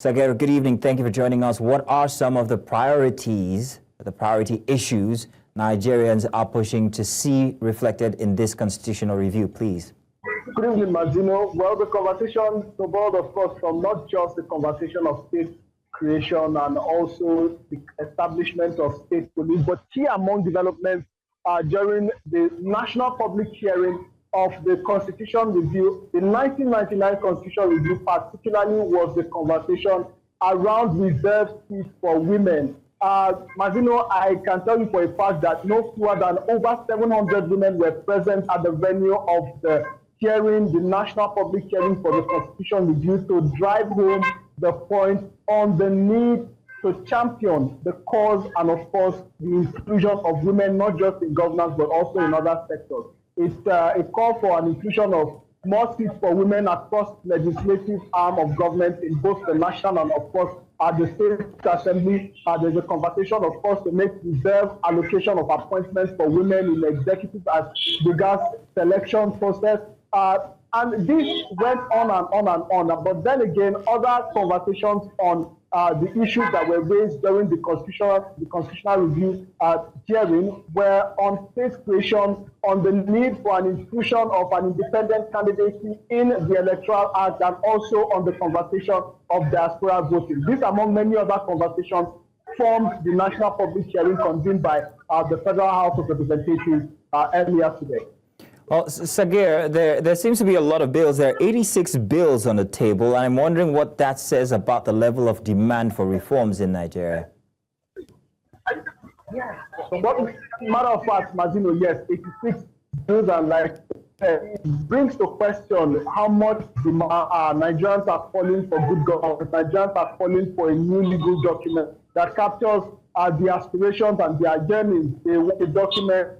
Sagir, good evening. Thank you for joining us. What are some of the priorities, the priority issues Nigerians are pushing to see reflected in this constitutional review, please? Good evening, Mazino. Well, the conversation evolved, of course, from not just the conversation of state creation and also the establishment of state police, but key among developments during the national public hearing of the Constitution Review. The 1999 Constitution Review particularly was the conversation around reserved seats for women. Mazino, I can tell you for a fact that no fewer than over 700 women were present at the venue of the hearing, the national public hearing for the Constitution Review, to drive home the point on the need to champion the cause and, of course, the inclusion of women, not just in governance, but also in other sectors. It's a call for an inclusion of more seats for women across legislative arm of government in both the national and, of course, at the state assembly. There's a conversation, of course, to make reserve allocation of appointments for women in executive as regards selection process. And this went on and on and on. But then again, other conversations on the issues that were raised during the constitutional review hearing were on state creation, on the need for an inclusion of an independent candidacy in the Electoral Act, and also on the conversation of diaspora voting. This, among many other conversations, formed the national public hearing convened by the Federal House of Representatives earlier today. Well, Sagir, there seems to be a lot of bills. There are 86 bills on the table, and I'm wondering what that says about the level of demand for reforms in Nigeria. Yes. So, but matter of fact, Mazino, yes, 86 bills, and it brings to question how much Nigerians are calling for good governance. Nigerians are calling for a new legal document that captures the aspirations and their journeys. They want a document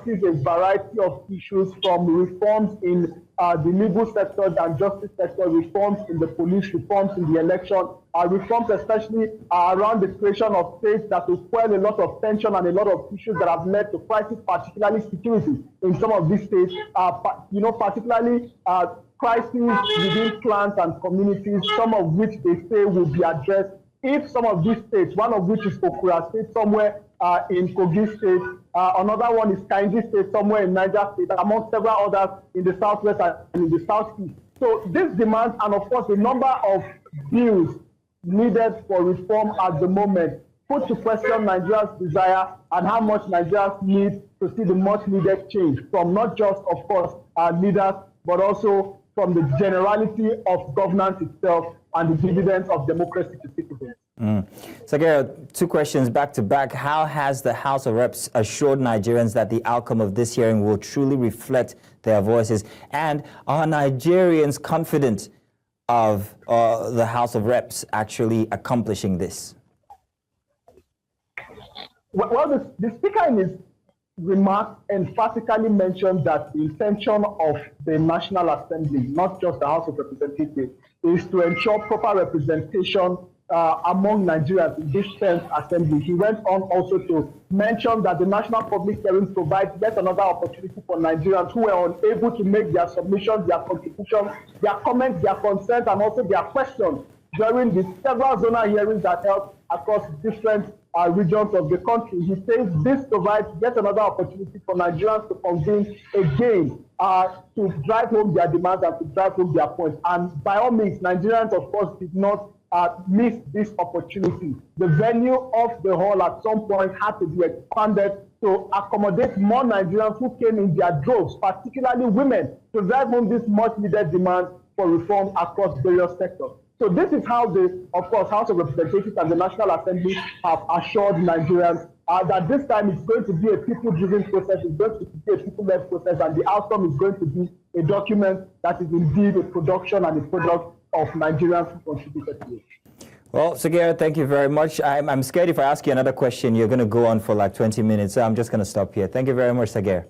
is a variety of issues, from reforms in the legal sector and justice sector, reforms in the police, reforms in the election, reforms especially around the creation of states that will quell a lot of tension and a lot of issues that have led to crisis, particularly security in some of these states, particularly crises within clans and communities, some of which they say will be addressed if some of these states, one of which is Okura State, somewhere in Kogi State, another one is Kainji State, somewhere in Niger State, among several others in the southwest and in the southeast. So this demands, and of course, the number of bills needed for reform at the moment put to question Nigeria's desire and how much Nigerians need to see the much needed change from not just, of course, our leaders, but also from the generality of governance itself and the dividends of democracy to citizens. Sagir, two questions back to back. How has the House of Reps assured Nigerians that the outcome of this hearing will truly reflect their voices? And are Nigerians confident of the House of Reps actually accomplishing this? Well, the Speaker in his remarks emphatically mentioned that the intention of the National Assembly, not just the House of Representatives, is to ensure proper representation among Nigerians in this 10th Assembly. He went on also to mention that the National Public Hearing provides yet another opportunity for Nigerians who were unable to make their submissions, their contributions, their comments, their concerns, and also their questions during the several zonal hearings that held across different regions of the country. He says this provides yet another opportunity for Nigerians to convene again to drive home their demands and to drive home their points. And by all means, Nigerians, of course, did not miss this opportunity. The venue of the hall at some point had to be expanded to accommodate more Nigerians who came in their droves, particularly women, to drive home this much needed demand for reform across various sectors. So this is how the, of course, House of Representatives and the National Assembly have assured Nigerians that this time it's going to be a people-driven process, it's going to be a people-led process, and the outcome is going to be a document that is indeed a production and a product of Nigerians who contributed to it. Well, Sagir, thank you very much. I'm scared if I ask you another question, you're going to go on for like 20 minutes, so I'm just going to stop here. Thank you very much, Sagir.